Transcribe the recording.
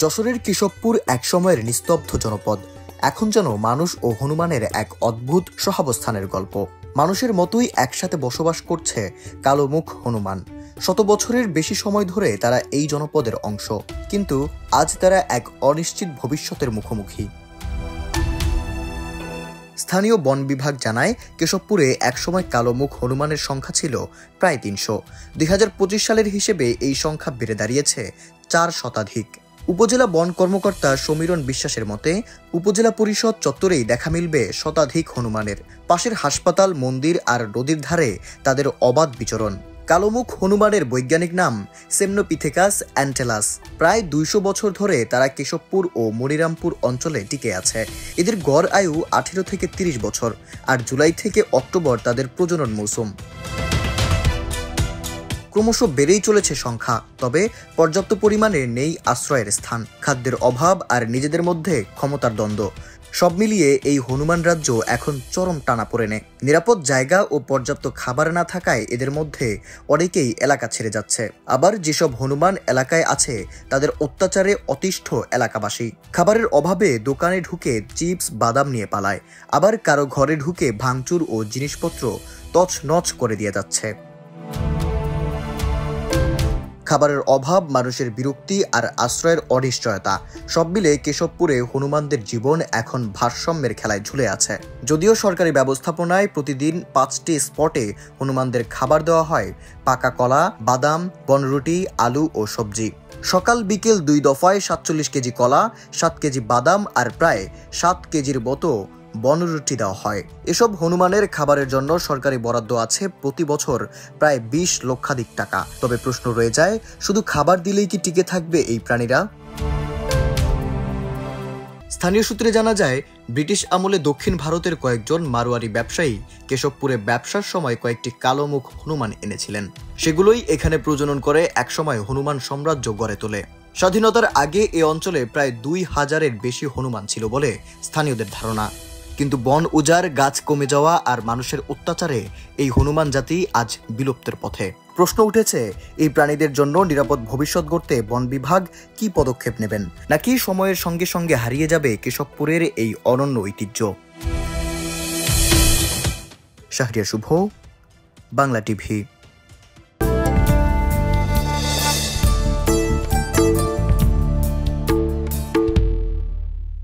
যশোরের কেশবপুর একসময়ের নিস্তব্ধ জনপদ এখন যেন মানুষ ও হনুমানের এক অদ্ভুত সহাবস্থানের গল্প। মানুষের মতোই একসাথে বসবাস করছে কালো মুখ হনুমান। শত বছরের বেশি সময় ধরে তারা এই জনপদের অংশ, কিন্তু আজ তারা এক অনিশ্চিত ভবিষ্যতের মুখোমুখি। স্থানীয় বন বিভাগ জানায়, কেশবপুরে একসময় কালো মুখ হনুমানের সংখ্যা ছিল প্রায় ৩০০। ২০২৫ সালের হিসেবে এই সংখ্যা বেড়ে দাঁড়িয়েছে ৪ শতাধিক। উপজেলা বন কর্মকর্তা সমীরণ বিশ্বাসের মতে, উপজেলা পরিষদ চত্বরেই দেখা মিলবে শতাধিক হনুমানের। পাশের হাসপাতাল, মন্দির আর নদীর ধারে তাদের অবাধ বিচরণ। কালোমুখ হনুমানের বৈজ্ঞানিক নাম সেমনোপিথেকাস অ্যান্টেলাস। প্রায় ২০০ বছর ধরে তারা কেশবপুর ও মনিরামপুর অঞ্চলে টিকে আছে। এদের গড় আয়ু ১৮ থেকে ৩০ বছর, আর জুলাই থেকে অক্টোবর তাদের প্রজনন মৌসুম। ক্রমশ বেড়েই চলেছে সংখ্যা, তবে পর্যাপ্ত পরিমাণে নেই আশ্রয়ের স্থান, খাদ্যের অভাব আর নিজেদের মধ্যে ক্ষমতার দ্বন্দ্ব। সব মিলিয়ে এই হনুমান রাজ্য এখন চরম টানাপোড়েনে। নিরাপদ জায়গা ও পর্যাপ্ত খাবার না থাকায় এদের মধ্যে অনেকেই এলাকা ছেড়ে যাচ্ছে। আবার যেসব হনুমান এলাকায় আছে তাদের অত্যাচারে অতিষ্ঠ এলাকাবাসী। খাবারের অভাবে দোকানে ঢুকে চিপস, বাদাম নিয়ে পালায়, আবার কারো ঘরে ঢুকে ভাঙচুর ও জিনিসপত্র তছনছ করে দিয়ে যাচ্ছে। খাবারের অভাব, মানুষের বিরক্তি আর আশ্রয়ের অনিশ্চয়তা, সব মিলে কেশবপুরে হনুমানদের জীবন এখন ভারসাম্যের খেলায় ঝুলে আছে। যদিও সরকারি ব্যবস্থাপনায় প্রতিদিন ৫টি স্পটে হনুমানদের খাবার দেওয়া হয় পাকা কলা, বাদাম, বনরুটি, আলু ও সবজি। সকাল বিকেল ২ দফায় ৪৭ কেজি কলা, ৭ কেজি বাদাম আর প্রায় ৭ কেজির মতো বনরুটি দেওয়া হয়। এসব হনুমানের খাবারের জন্য সরকারি বরাদ্দ আছে প্রতি বছর প্রায় ২০ লক্ষাধিক টাকা। তবে প্রশ্ন রয়ে যায়, শুধু খাবার দিলেই কি টিকে থাকবে এই প্রাণীরা? স্থানীয় সূত্রে জানা যায়, ব্রিটিশ আমলে দক্ষিণ ভারতের কয়েকজন মারোয়ারি ব্যবসায়ী কেশবপুরে ব্যবসার সময় কয়েকটি কালো মুখ হনুমান এনেছিলেন। সেগুলোই এখানে প্রজনন করে একসময় হনুমান সাম্রাজ্য গড়ে তোলে। স্বাধীনতার আগে এ অঞ্চলে প্রায় ২,০০০-এর বেশি হনুমান ছিল বলে স্থানীয়দের ধারণা। কিন্তু বন উজাড়, গাছ কমে যাওয়া আর মানুষের অত্যাচারে এই হনুমান জাতি আজ বিলুপ্তের পথে। প্রশ্ন উঠেছে, এই প্রাণীদের জন্য নিরাপদ ভবিষ্যৎ গড়তে বন বিভাগ কি পদক্ষেপ নেবেন, নাকি সময়ের সঙ্গে সঙ্গে হারিয়ে যাবে কেশবপুরের এই অনন্য ঐতিহ্য? শাহরিয়ার শুভ, বাংলা টিভি।